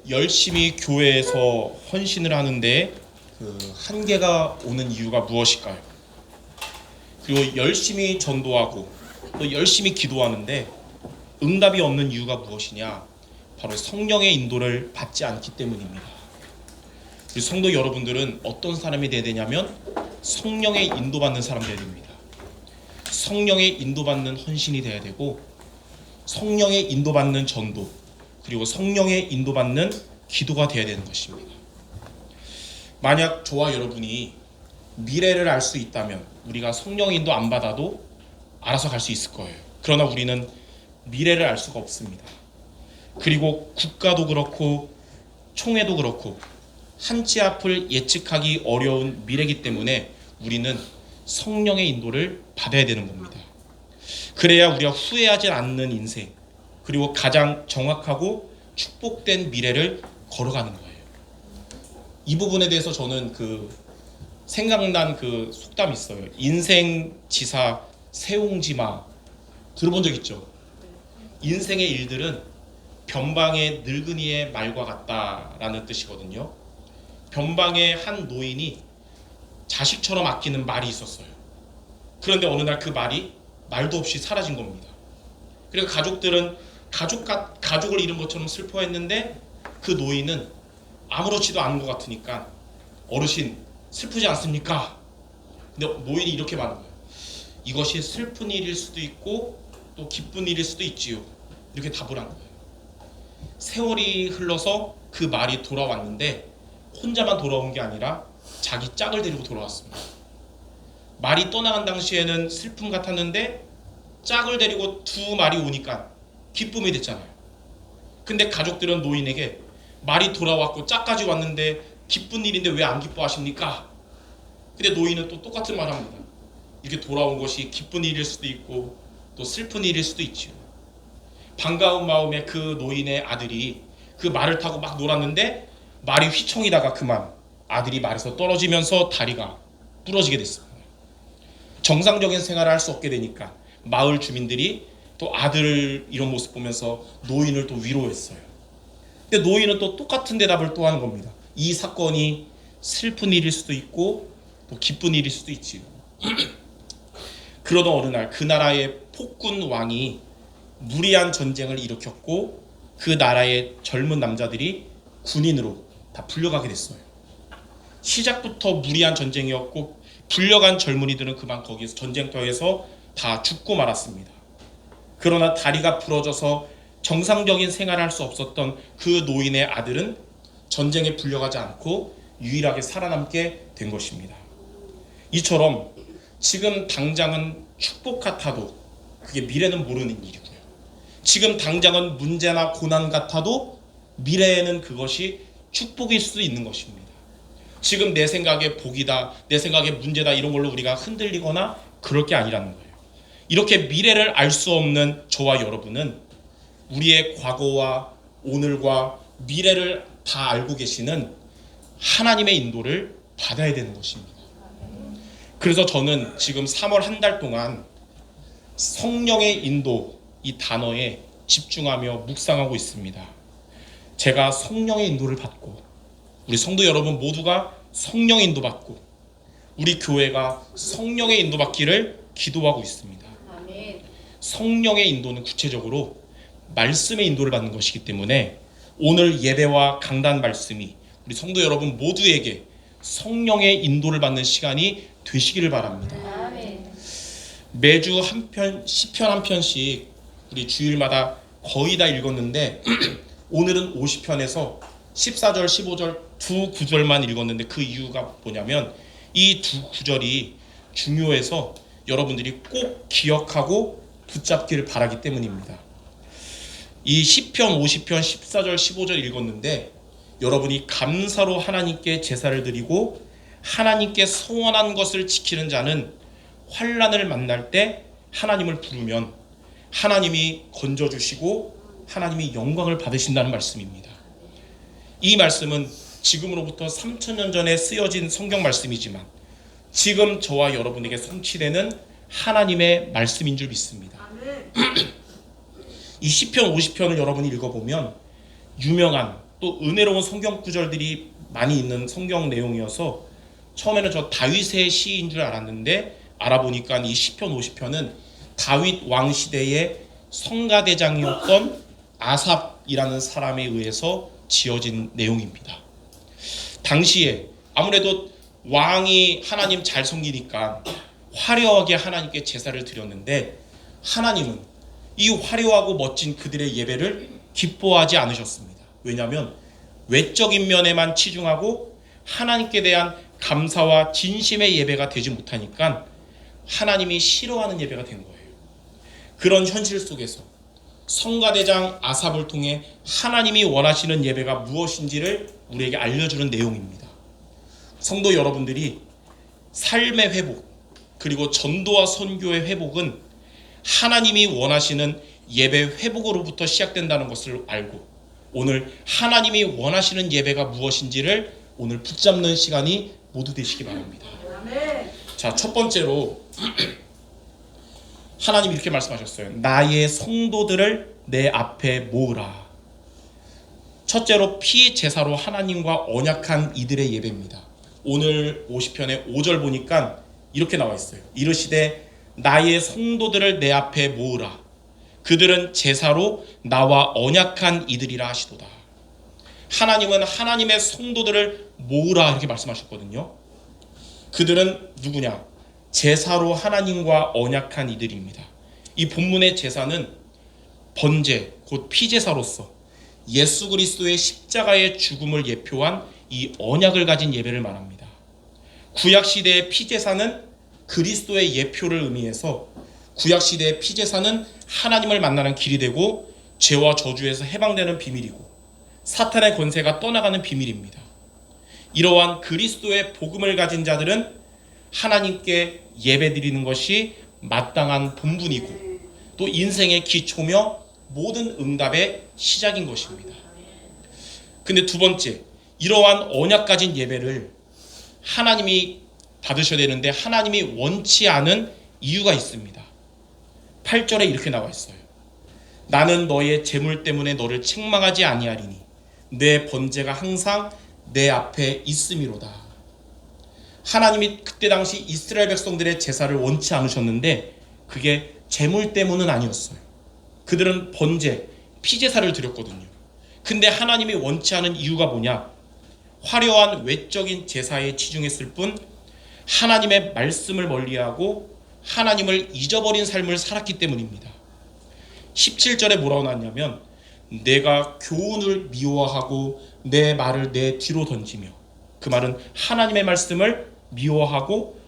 열심히 교회에서 헌신을 하는데 그 한계가 오는 이유가 무엇일까요? 그리고 열심히 전도하고 또 열심히 기도하는데 응답이 없는 이유가 무엇이냐? 바로 성령의 인도를 받지 않기 때문입니다. 우리 성도 여러분들은 어떤 사람이 되어야 되냐면 성령의 인도받는 사람 되어야 됩니다. 성령의 인도받는 헌신이 되어야 되고 성령의 인도받는 전도 그리고 성령의 인도받는 기도가 되어야 되는 것입니다. 만약 저와 여러분이 미래를 알 수 있다면 우리가 성령의 인도 안 받아도 알아서 갈 수 있을 거예요. 그러나 우리는 미래를 알 수가 없습니다. 그리고 국가도 그렇고 총회도 그렇고 한치 앞을 예측하기 어려운 미래이기 때문에 우리는 성령의 인도를 받아야 되는 겁니다. 그래야 우리가 후회하지 않는 인생 그리고 가장 정확하고 축복된 미래를 걸어가는 거예요. 이 부분에 대해서 저는 생각난 속담이 있어요. 인생지사 세옹지마 들어본 적 있죠? 인생의 일들은 변방의 늙은이의 말과 같다라는 뜻이거든요. 변방의 한 노인이 자식처럼 아끼는 말이 있었어요. 그런데 어느 날 그 말이 말도 없이 사라진 겁니다. 그리고 가족들은 가족을 잃은 것처럼 슬퍼했는데 그 노인은 아무렇지도 않은 것 같으니까 어르신 슬프지 않습니까? 근데 노인이 이렇게 말한 거예요. 이것이 슬픈 일일 수도 있고 또 기쁜 일일 수도 있지요. 이렇게 답을 한 거예요. 세월이 흘러서 그 말이 돌아왔는데 혼자만 돌아온 게 아니라 자기 짝을 데리고 돌아왔습니다. 말이 떠나간 당시에는 슬픔 같았는데 짝을 데리고 두 말이 오니까 기쁨이 됐잖아요. 근데 가족들은 노인에게 말이 돌아왔고 짝까지 왔는데 기쁜 일인데 왜 안 기뻐하십니까? 근데 노인은 또 똑같은 말 합니다. 이렇게 돌아온 것이 기쁜 일일 수도 있고 또 슬픈 일일 수도 있지요. 반가운 마음에 그 노인의 아들이 그 말을 타고 막 놀았는데 말이 휘청이다가 그만 아들이 말에서 떨어지면서 다리가 부러지게 됐습니다. 정상적인 생활을 할 수 없게 되니까 마을 주민들이 또 아들 이런 모습 보면서 노인을 또 위로했어요. 근데 노인은 또 똑같은 대답을 또 하는 겁니다. 이 사건이 슬픈 일일 수도 있고 또 기쁜 일일 수도 있지요. 그러던 어느 날 그 나라의 폭군 왕이 무리한 전쟁을 일으켰고 그 나라의 젊은 남자들이 군인으로 다 불려가게 됐어요. 시작부터 무리한 전쟁이었고 불려간 젊은이들은 그만 거기서 전쟁터에서 다 죽고 말았습니다. 그러나 다리가 부러져서 정상적인 생활을 할 수 없었던 그 노인의 아들은 전쟁에 불려가지 않고 유일하게 살아남게 된 것입니다. 이처럼 지금 당장은 축복 같아도 그게 미래는 모르는 일이고요. 지금 당장은 문제나 고난 같아도 미래에는 그것이 축복일 수도 있는 것입니다. 지금 내 생각에 복이다, 내 생각에 문제다 이런 걸로 우리가 흔들리거나 그럴 게 아니라는 거예요. 이렇게 미래를 알 수 없는 저와 여러분은 우리의 과거와 오늘과 미래를 다 알고 계시는 하나님의 인도를 받아야 되는 것입니다. 그래서 저는 지금 3월 한 달 동안 성령의 인도 이 단어에 집중하며 묵상하고 있습니다. 제가 성령의 인도를 받고 우리 성도 여러분 모두가 성령의 인도 받고 우리 교회가 성령의 인도 받기를 기도하고 있습니다. 성령의 인도는 구체적으로 말씀의 인도를 받는 것이기 때문에 오늘 예배와 강단 말씀이 우리 성도 여러분 모두에게 성령의 인도를 받는 시간이 되시기를 바랍니다. 매주 한 편, 시편 한 편씩 우리 주일마다 거의 다 읽었는데 오늘은 50편에서 14절, 15절 두 구절만 읽었는데 그 이유가 뭐냐면 이 두 구절이 중요해서 여러분들이 꼭 기억하고 붙잡기를 바라기 때문입니다. 이 시편 50편 14절 15절 읽었는데 여러분이 감사로 하나님께 제사를 드리고 하나님께 서원한 것을 지키는 자는 환난을 만날 때 하나님을 부르면 하나님이 건져주시고 하나님이 영광을 받으신다는 말씀입니다. 이 말씀은 지금으로부터 3000년 전에 쓰여진 성경 말씀이지만 지금 저와 여러분에게 성취되는 하나님의 말씀인 줄 믿습니다. 이 시편 50편을 여러분이 읽어보면 유명한 또 은혜로운 성경 구절들이 많이 있는 성경 내용이어서 처음에는 저 다윗의 시인 줄 알았는데 알아보니까 이 시편 50편은 다윗 왕 시대의 성가대장이었던 아삽이라는 사람에 의해서 지어진 내용입니다. 당시에 아무래도 왕이 하나님 잘 섬기니까 화려하게 하나님께 제사를 드렸는데 하나님은 이 화려하고 멋진 그들의 예배를 기뻐하지 않으셨습니다. 왜냐하면 외적인 면에만 치중하고 하나님께 대한 감사와 진심의 예배가 되지 못하니까 하나님이 싫어하는 예배가 된 거예요. 그런 현실 속에서 성가대장 아삽을 통해 하나님이 원하시는 예배가 무엇인지를 우리에게 알려주는 내용입니다. 성도 여러분들이 삶의 회복 그리고 전도와 선교의 회복은 하나님이 원하시는 예배 회복으로부터 시작된다는 것을 알고 오늘 하나님이 원하시는 예배가 무엇인지를 오늘 붙잡는 시간이 모두 되시기 바랍니다. 자, 첫 번째로 하나님이 이렇게 말씀하셨어요. 나의 성도들을 내 앞에 모으라. 첫째로 피제사로 하나님과 언약한 이들의 예배입니다. 오늘 50편의 5절 보니까 이렇게 나와 있어요. 이르시되 나의 성도들을 내 앞에 모으라. 그들은 제사로 나와 언약한 이들이라 하시도다. 하나님은 하나님의 성도들을 모으라 이렇게 말씀하셨거든요. 그들은 누구냐? 제사로 하나님과 언약한 이들입니다. 이 본문의 제사는 번제 곧 피제사로서 예수 그리스도의 십자가의 죽음을 예표한 이 언약을 가진 예배를 말합니다. 구약시대의 피제사는 그리스도의 예표를 의미해서 구약시대의 피제사는 하나님을 만나는 길이 되고 죄와 저주에서 해방되는 비밀이고 사탄의 권세가 떠나가는 비밀입니다. 이러한 그리스도의 복음을 가진 자들은 하나님께 예배드리는 것이 마땅한 본분이고 또 인생의 기초며 모든 응답의 시작인 것입니다. 근데 두 번째, 이러한 언약 가진 예배를 하나님이 받으셔야 되는데 하나님이 원치 않은 이유가 있습니다. 8절에 이렇게 나와 있어요. 나는 너의 재물 때문에 너를 책망하지 아니하리니 내 번제가 항상 내 앞에 있음이로다. 하나님이 그때 당시 이스라엘 백성들의 제사를 원치 않으셨는데 그게 재물 때문은 아니었어요. 그들은 번제, 피제사를 드렸거든요. 근데 하나님이 원치 않은 이유가 뭐냐? 화려한 외적인 제사에 치중했을 뿐 하나님의 말씀을 멀리하고 하나님을 잊어버린 삶을 살았기 때문입니다. 17절에 뭐라고 나왔냐면 내가 교훈을 미워하고 내 말을 내 뒤로 던지며, 그 말은 하나님의 말씀을 미워하고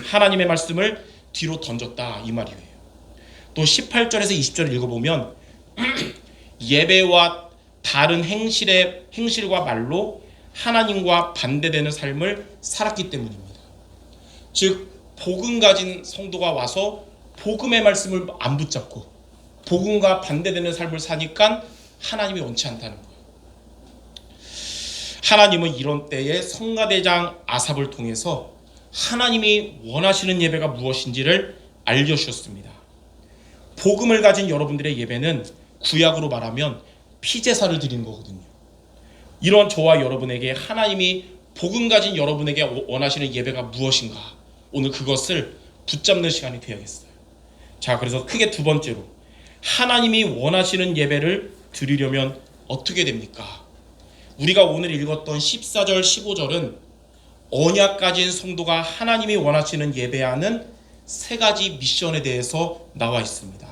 하나님의 말씀을 뒤로 던졌다 이 말이에요. 또 18절에서 20절을 읽어보면 예배와 다른 행실과 말로 하나님과 반대되는 삶을 살았기 때문입니다. 즉 복음 가진 성도가 와서 복음의 말씀을 안 붙잡고 복음과 반대되는 삶을 사니까 하나님이 원치 않다는 거예요. 하나님은 이런 때에 성가대장 아삽을 통해서 하나님이 원하시는 예배가 무엇인지를 알려주셨습니다. 복음을 가진 여러분들의 예배는 구약으로 말하면 피제사를 드리는 거거든요. 이런 저와 여러분에게 하나님이 복음 가진 여러분에게 원하시는 예배가 무엇인가, 오늘 그것을 붙잡는 시간이 되어야겠어요. 자, 그래서 크게 두 번째로 하나님이 원하시는 예배를 드리려면 어떻게 됩니까? 우리가 오늘 읽었던 14절 15절은 언약 가진 성도가 하나님이 원하시는 예배하는 세 가지 미션에 대해서 나와 있습니다.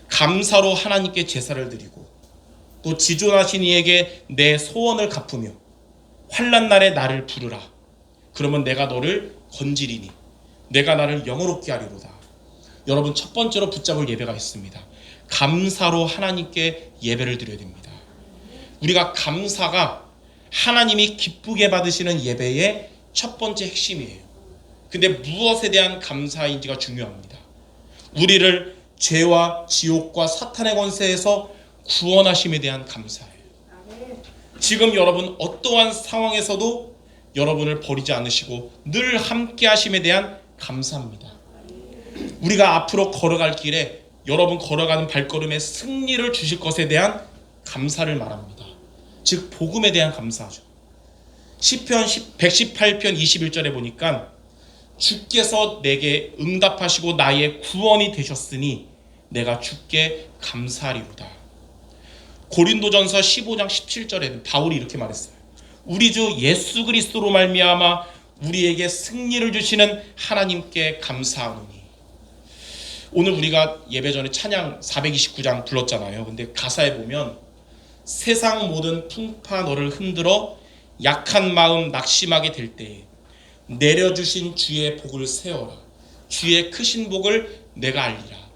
감사로 하나님께 제사를 드리고, 또 지존하신 이에게 내 소원을 갚으며, 환난 날에 나를 부르라. 그러면 내가 너를 건지리니 내가 나를 영어롭게 하리로다. 여러분, 첫 번째로 붙잡을 예배가 있습니다. 감사로 하나님께 예배를 드려야 됩니다. 우리가 감사가 하나님이 기쁘게 받으시는 예배의 첫 번째 핵심이에요. 근데 무엇에 대한 감사인지가 중요합니다. 우리를 죄와 지옥과 사탄의 권세에서 구원하심에 대한 감사예요. 지금 여러분 어떠한 상황에서도 여러분을 버리지 않으시고 늘 함께 하심에 대한 감사입니다. 우리가 앞으로 걸어갈 길에 여러분 걸어가는 발걸음에 승리를 주실 것에 대한 감사를 말합니다. 즉 복음에 대한 감사죠. 시편 118편 21절에 보니까 주께서 내게 응답하시고 나의 구원이 되셨으니 내가 주께 감사하리로다. 고린도전서 15장 17절에는 바울이 이렇게 말했어요. 우리 주 예수 그리스도로 말미암아 우리에게 승리를 주시는 하나님께 감사하노니. 오늘 우리가 예배 전에 찬양 429장 불렀잖아요. 근데 가사에 보면 세상 모든 풍파 너를 흔들어 약한 마음 낙심하게 될 때에 내려주신 주의 복을 세워라. 주의 크신 복을 내가 알리라.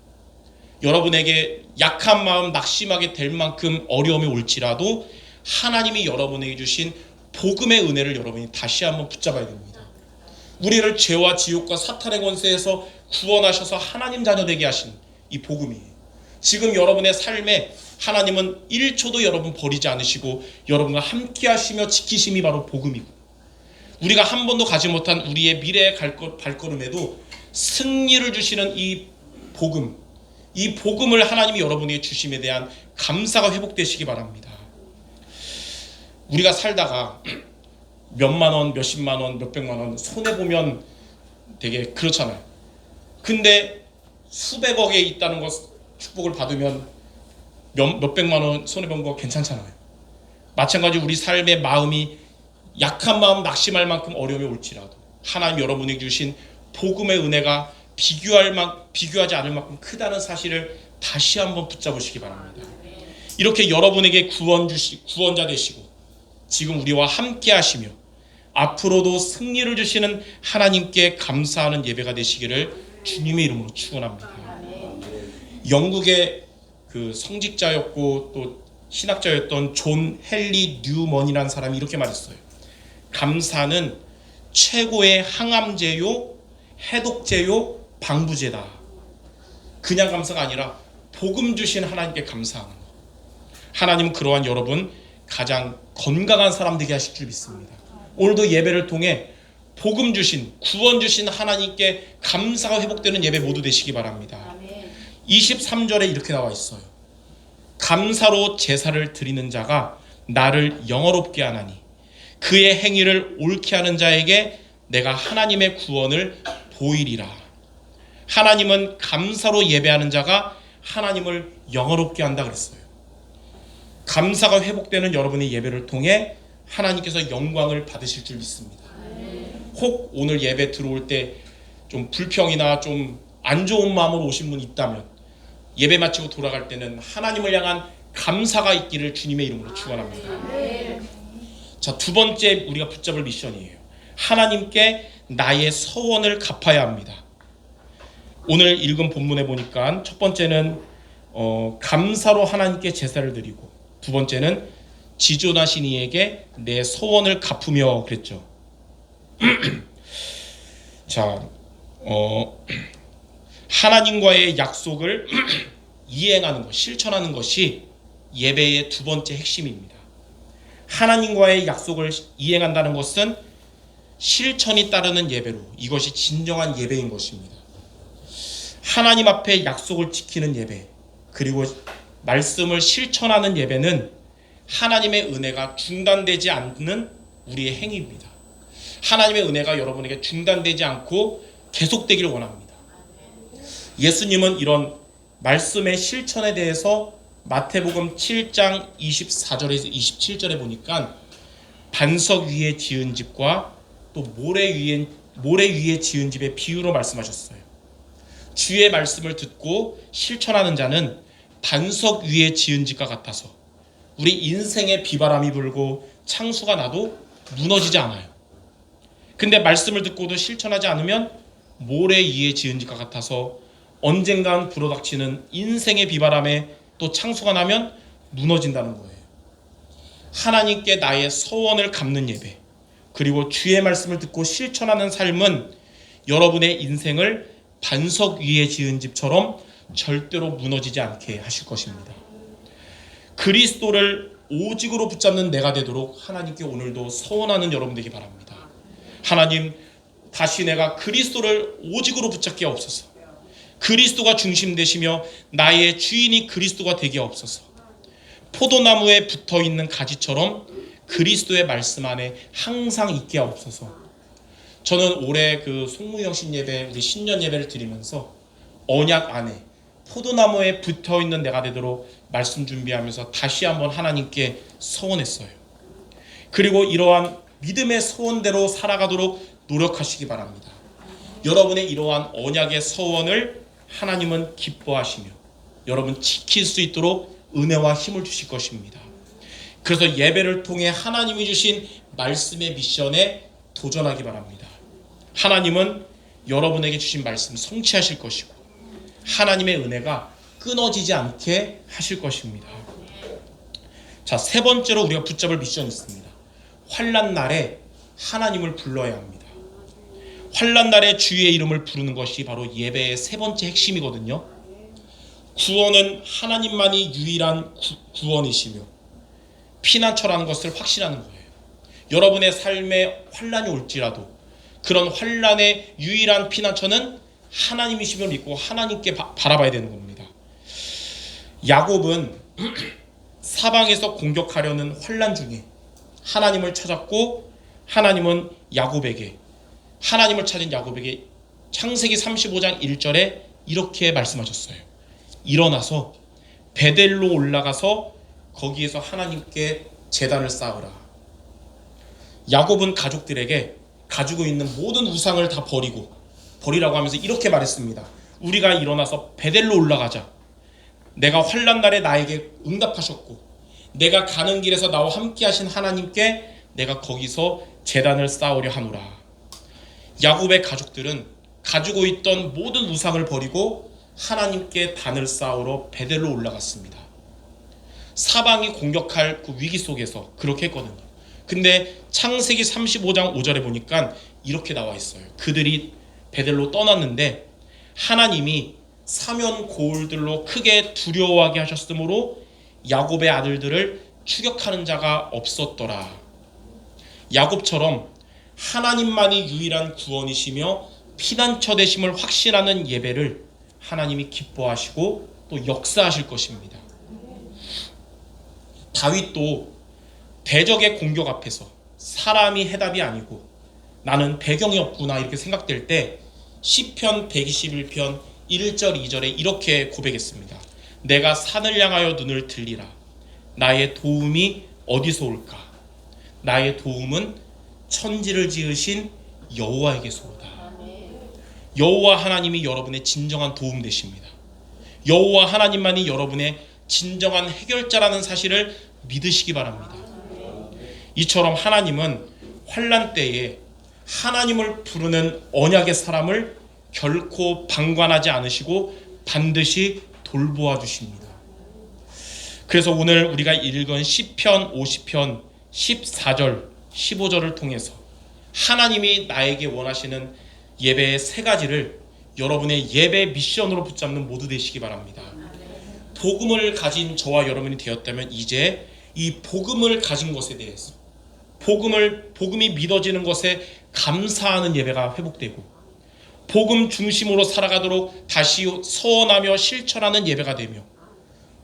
여러분에게 약한 마음 낙심하게 될 만큼 어려움이 올지라도 하나님이 여러분에게 주신 복음의 은혜를 여러분이 다시 한번 붙잡아야 됩니다. 우리를 죄와 지옥과 사탄의 권세에서 구원하셔서 하나님 자녀 되게 하신 이 복음이에요. 지금 여러분의 삶에 하나님은 1초도 여러분 버리지 않으시고 여러분과 함께 하시며 지키심이 바로 복음이고, 우리가 한 번도 가지 못한 우리의 미래의 발걸음에도 승리를 주시는 이 복음, 이 복음을 하나님이 여러분에게 주심에 대한 감사가 회복되시기 바랍니다. 우리가 살다가 몇만 원, 몇십만 원, 몇백만 원 손해보면 되게 그렇잖아요. 근데 수백억에 있다는 것 축복을 받으면 몇백만 원 손해본 거 괜찮잖아요. 마찬가지 우리 삶의 마음이 약한 마음 낙심할 만큼 어려움이 올지라도 하나님 여러분에게 주신 복음의 은혜가 비교하지 않을 만큼 크다는 사실을 다시 한번 붙잡으시기 바랍니다. 이렇게 여러분에게 구원자 되시고 지금 우리와 함께 하시며 앞으로도 승리를 주시는 하나님께 감사하는 예배가 되시기를 주님의 이름으로 축원합니다. 영국의 그 성직자였고 또 신학자였던 존 헨리 뉴먼이라는 사람이 이렇게 말했어요. 감사는 최고의 항암제요, 해독제요, 방부제다. 그냥 감사가 아니라 복음 주신 하나님께 감사하는 것. 하나님은 그러한 여러분 가장 건강한 사람 되게 하실 줄 믿습니다. 오늘도 예배를 통해 복음 주신, 구원 주신 하나님께 감사가 회복되는 예배 모두 되시기 바랍니다. 23절에 이렇게 나와 있어요. 감사로 제사를 드리는 자가 나를 영화롭게 하나니 그의 행위를 옳게 하는 자에게 내가 하나님의 구원을 보이리라. 하나님은 감사로 예배하는 자가 하나님을 영화롭게 한다 그랬어요. 감사가 회복되는 여러분의 예배를 통해 하나님께서 영광을 받으실 줄 믿습니다. 혹 오늘 예배 들어올 때 좀 불평이나 좀 안 좋은 마음으로 오신 분이 있다면 예배 마치고 돌아갈 때는 하나님을 향한 감사가 있기를 주님의 이름으로 축원합니다. 자, 두 번째 우리가 붙잡을 미션이에요. 하나님께 나의 서원을 갚아야 합니다. 오늘 읽은 본문에 보니까 첫 번째는 감사로 하나님께 제사를 드리고, 두 번째는 지존하신 이에게 내 서원을 갚으며 그랬죠. 자, 하나님과의 약속을 이행하는 것, 실천하는 것이 예배의 두 번째 핵심입니다. 하나님과의 약속을 이행한다는 것은 실천이 따르는 예배로, 이것이 진정한 예배인 것입니다. 하나님 앞에 약속을 지키는 예배, 그리고 말씀을 실천하는 예배는 하나님의 은혜가 중단되지 않는 우리의 행위입니다. 하나님의 은혜가 여러분에게 중단되지 않고 계속되기를 원합니다. 예수님은 이런 말씀의 실천에 대해서 마태복음 7장 24절에서 27절에 보니까 반석 위에 지은 집과 또 모래 위에 지은 집의 비유로 말씀하셨어요. 주의 말씀을 듣고 실천하는 자는 반석 위에 지은 집과 같아서 우리 인생에 비바람이 불고 창수가 나도 무너지지 않아요. 근데 말씀을 듣고도 실천하지 않으면 모래 위에 지은 집과 같아서 언젠간 불어닥치는 인생의 비바람에 또 창수가 나면 무너진다는 거예요. 하나님께 나의 서원을 갚는 예배, 그리고 주의 말씀을 듣고 실천하는 삶은 여러분의 인생을 반석 위에 지은 집처럼 절대로 무너지지 않게 하실 것입니다. 그리스도를 오직으로 붙잡는 내가 되도록 하나님께 오늘도 서원하는 여러분 되기 바랍니다. 하나님, 다시 내가 그리스도를 오직으로 붙잡게 하옵소서. 그리스도가 중심 되시며 나의 주인이 그리스도가 되게 하옵소서. 포도나무에 붙어있는 가지처럼 그리스도의 말씀 안에 항상 있게 하옵소서. 저는 올해 그 송무영신 예배, 우리 신년 예배를 드리면서 언약 안에 포도나무에 붙어있는 내가 되도록 말씀 준비하면서 다시 한번 하나님께 서원했어요. 그리고 이러한 믿음의 서원대로 살아가도록 노력하시기 바랍니다. 여러분의 이러한 언약의 서원을 하나님은 기뻐하시며 여러분 지킬 수 있도록 은혜와 힘을 주실 것입니다. 그래서 예배를 통해 하나님이 주신 말씀의 미션에 도전하기 바랍니다. 하나님은 여러분에게 주신 말씀 성취하실 것이고 하나님의 은혜가 끊어지지 않게 하실 것입니다. 자, 세 번째로 우리가 붙잡을 미션이 있습니다. 환난 날에 하나님을 불러야 합니다. 환난 날에 주의 이름을 부르는 것이 바로 예배의 세 번째 핵심이거든요. 구원은 하나님만이 유일한 구원이시며 피난처라는 것을 확신하는 거예요. 여러분의 삶에 환난이 올지라도 그런 환난의 유일한 피난처는 하나님이심을 믿고 하나님께 바라봐야 되는 겁니다. 야곱은 사방에서 공격하려는 환난 중에 하나님을 찾았고 하나님은 하나님을 찾은 야곱에게 창세기 35장 1절에 이렇게 말씀하셨어요. 일어나서 베델로 올라가서 거기에서 하나님께 제단을 쌓으라. 야곱은 가족들에게 가지고 있는 모든 우상을 다 버리라고 하면서 이렇게 말했습니다. 우리가 일어나서 베델로 올라가자. 내가 환난 날에 나에게 응답하셨고 내가 가는 길에서 나와 함께 하신 하나님께 내가 거기서 제단을 쌓으려 하노라. 야곱의 가족들은 가지고 있던 모든 우상을 버리고 하나님께 단을 쌓으러 베델로 올라갔습니다. 사방이 공격할 그 위기 속에서 그렇게 했거든요. 근데 창세기 35장 5절에 보니까 이렇게 나와 있어요. 그들이 베델로 떠났는데 하나님이 사면 고울들로 크게 두려워하게 하셨으므로 야곱의 아들들을 추격하는 자가 없었더라. 야곱처럼 하나님만이 유일한 구원이시며 피난처 되심을 확신하는 예배를 하나님이 기뻐하시고 또 역사하실 것입니다. 다윗도 대적의 공격 앞에서 사람이 해답이 아니고 나는 배경이 없구나 이렇게 생각될 때 시편 121편 1절 2절에 이렇게 고백했습니다. 내가 산을 향하여 눈을 들리라. 나의 도움이 어디서 올까? 나의 도움은 천지를 지으신 여호와에게서오다. 여호와 하나님이 여러분의 진정한 도움 되십니다. 여호와 하나님만이 여러분의 진정한 해결자라는 사실을 믿으시기 바랍니다. 이처럼 하나님은 환난 때에 하나님을 부르는 언약의 사람을 결코 방관하지 않으시고 반드시 돌보아 주십니다. 그래서 오늘 우리가 읽은 시편 50편 14절 15절을 통해서 하나님이 나에게 원하시는 예배의 세 가지를 여러분의 예배 미션으로 붙잡는 모두 되시기 바랍니다. 복음을 가진 저와 여러분이 되었다면 이제 이 복음을 가진 것에 대해서 복음이 믿어지는 것에 감사하는 예배가 회복되고 복음 중심으로 살아가도록 다시 서원하며 실천하는 예배가 되며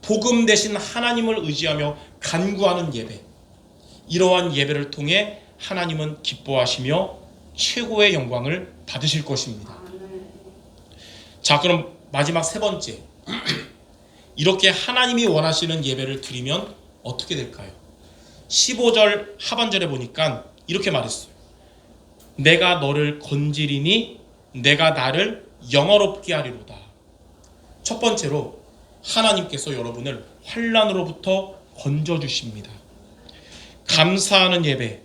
복음 대신 하나님을 의지하며 간구하는 예배, 이러한 예배를 통해 하나님은 기뻐하시며 최고의 영광을 받으실 것입니다. 자, 그럼 마지막 세 번째, 이렇게 하나님이 원하시는 예배를 드리면 어떻게 될까요? 15절 하반절에 보니까 이렇게 말했어요. 내가 너를 건지리니 내가 나를 영화롭게 하리로다. 첫 번째로 하나님께서 여러분을 환난으로부터 건져주십니다. 감사하는 예배,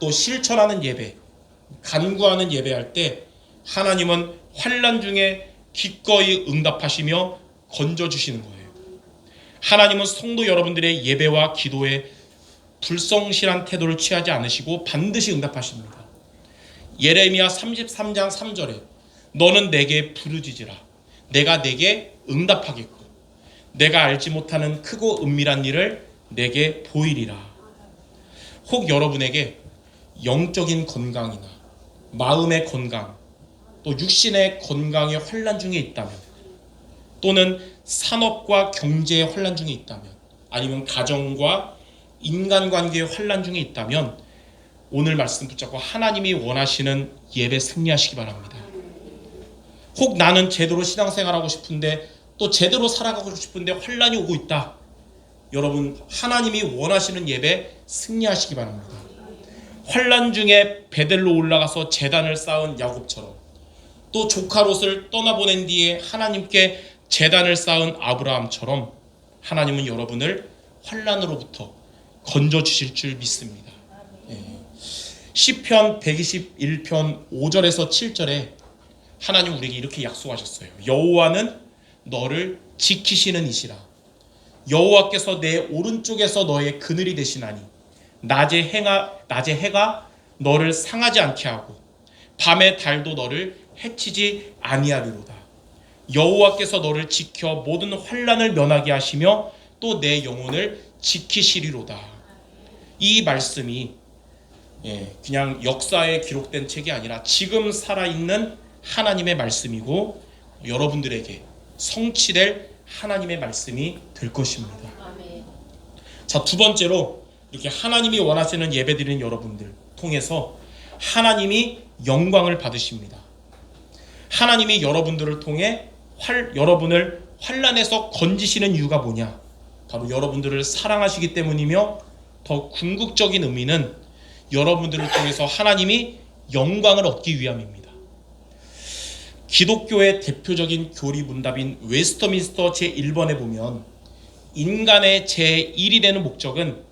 또 실천하는 예배, 간구하는 예배할 때 하나님은 환난 중에 기꺼이 응답하시며 건져주시는 거예요. 하나님은 성도 여러분들의 예배와 기도에 불성실한 태도를 취하지 않으시고 반드시 응답하십니다. 예레미야 33장 3절에 너는 내게 부르짖으라. 내가 내게 응답하겠고 내가 알지 못하는 크고 은밀한 일을 내게 보이리라. 혹 여러분에게 영적인 건강이나 마음의 건강, 또 육신의 건강의 환난 중에 있다면, 또는 산업과 경제의 환난 중에 있다면, 아니면 가정과 인간관계의 환난 중에 있다면 오늘 말씀 붙잡고 하나님이 원하시는 예배 승리하시기 바랍니다. 혹 나는 제대로 신앙생활하고 싶은데 또 제대로 살아가고 싶은데 환난이 오고 있다. 여러분, 하나님이 원하시는 예배 승리하시기 바랍니다. 환난 중에 베델로 올라가서 제단을 쌓은 야곱처럼, 또 조카 롯을 떠나보낸 뒤에 하나님께 제단을 쌓은 아브라함처럼 하나님은 여러분을 환난으로부터 건져주실 줄 믿습니다. 시편 121편 5절에서 7절에 하나님 우리에게 이렇게 약속하셨어요. 여호와는 너를 지키시는 이시라. 여호와께서 내 오른쪽에서 너의 그늘이 되시나니 낮에 해가 너를 상하지 않게 하고 밤에 달도 너를 해치지 아니하리로다. 여호와께서 너를 지켜 모든 환난을 면하게 하시며 또 내 영혼을 지키시리로다. 이 말씀이 그냥 역사에 기록된 책이 아니라 지금 살아있는 하나님의 말씀이고 여러분들에게 성취될 하나님의 말씀이 될 것입니다. 자, 두 번째로 이렇게 하나님이 원하시는 예배드리는 여러분들 통해서 하나님이 영광을 받으십니다. 하나님이 여러분들을 통해 여러분을 환난에서 건지시는 이유가 뭐냐? 바로 여러분들을 사랑하시기 때문이며 더 궁극적인 의미는 여러분들을 통해서 하나님이 영광을 얻기 위함입니다. 기독교의 대표적인 교리 문답인 웨스터민스터 제1번에 보면 인간의 제1이 되는 목적은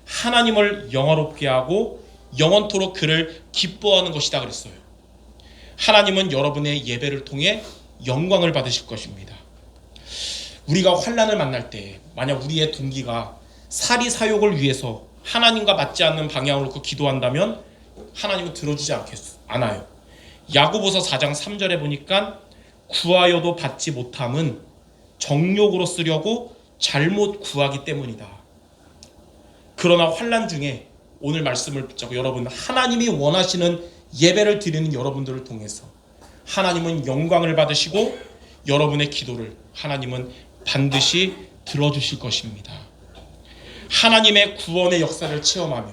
하나님을 영화롭게 하고 영원토록 그를 기뻐하는 것이다 그랬어요. 하나님은 여러분의 예배를 통해 영광을 받으실 것입니다. 우리가 환난을 만날 때 만약 우리의 동기가 사리사욕을 위해서 하나님과 맞지 않는 방향으로 기도한다면 하나님은 들어주지 않아요. 야고보서 4장 3절에 보니까 구하여도 받지 못함은 정욕으로 쓰려고 잘못 구하기 때문이다. 그러나 환난 중에 오늘 말씀을 붙잡고 여러분, 하나님이 원하시는 예배를 드리는 여러분들을 통해서 하나님은 영광을 받으시고 여러분의 기도를 하나님은 반드시 들어주실 것입니다. 하나님의 구원의 역사를 체험하며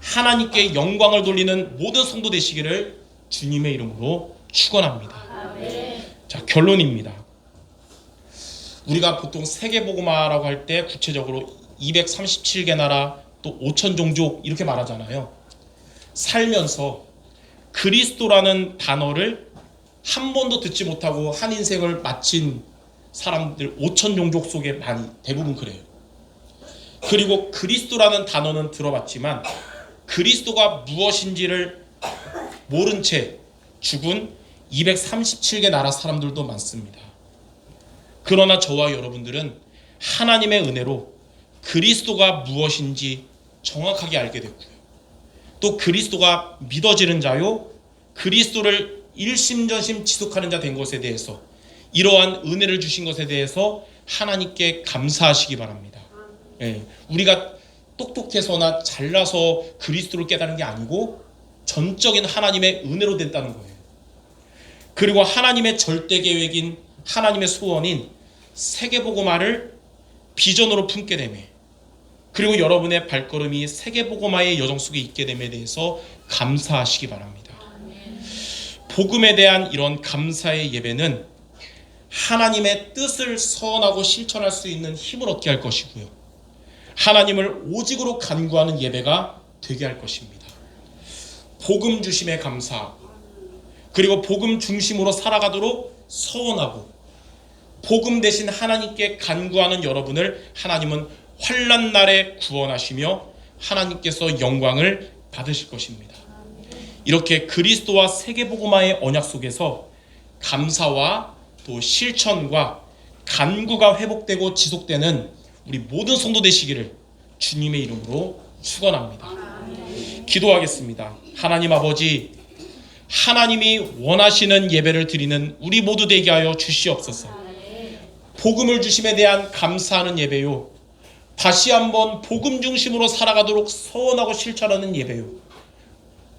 하나님께 영광을 돌리는 모든 성도 되시기를 주님의 이름으로 축원합니다. 자, 결론입니다. 우리가 보통 세계복음화라고 할 때 구체적으로 237개 나라 또 5천 종족 이렇게 말하잖아요. 살면서 그리스도라는 단어를 한 번도 듣지 못하고 한 인생을 마친 사람들 5천 종족 속에 많이 대부분 그래요. 그리고 그리스도라는 단어는 들어봤지만 그리스도가 무엇인지를 모른 채 죽은 237개 나라 사람들도 많습니다. 그러나 저와 여러분들은 하나님의 은혜로 그리스도가 무엇인지 정확하게 알게 됐고요. 또 그리스도가 믿어지는 자요, 그리스도를 일심전심 지속하는 자 된 것에 대해서 이러한 은혜를 주신 것에 대해서 하나님께 감사하시기 바랍니다. 우리가 똑똑해서나 잘나서 그리스도를 깨달은 게 아니고 전적인 하나님의 은혜로 됐다는 거예요. 그리고 하나님의 절대 계획인 하나님의 소원인 세계복음화를 비전으로 품게 됨에, 그리고 여러분의 발걸음이 세계복음화의 여정 속에 있게 됨에 대해서 감사하시기 바랍니다. 복음에 대한 이런 감사의 예배는 하나님의 뜻을 선하고 실천할 수 있는 힘을 얻게 할 것이고요, 하나님을 오직으로 간구하는 예배가 되게 할 것입니다. 복음 주심에 감사하고, 그리고 복음 중심으로 살아가도록 서원하고, 복음 대신 하나님께 간구하는 여러분을 하나님은 환난 날에 구원하시며 하나님께서 영광을 받으실 것입니다. 이렇게 그리스도와 세계복음화의 언약 속에서 감사와 또 실천과 간구가 회복되고 지속되는 우리 모든 성도 되시기를 주님의 이름으로 축원합니다. 기도하겠습니다. 하나님 아버지, 하나님이 원하시는 예배를 드리는 우리 모두 되게 하여 주시옵소서. 복음을 주심에 대한 감사하는 예배요, 다시 한번 복음 중심으로 살아가도록 서원하고 실천하는 예배요,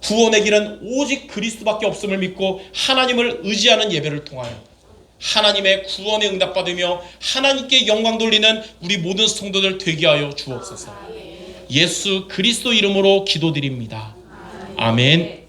구원의 길은 오직 그리스도밖에 없음을 믿고 하나님을 의지하는 예배를 통하여 하나님의 구원에 응답받으며 하나님께 영광 돌리는 우리 모든 성도들 되게 하여 주옵소서. 예수 그리스도 이름으로 기도드립니다. 아멘.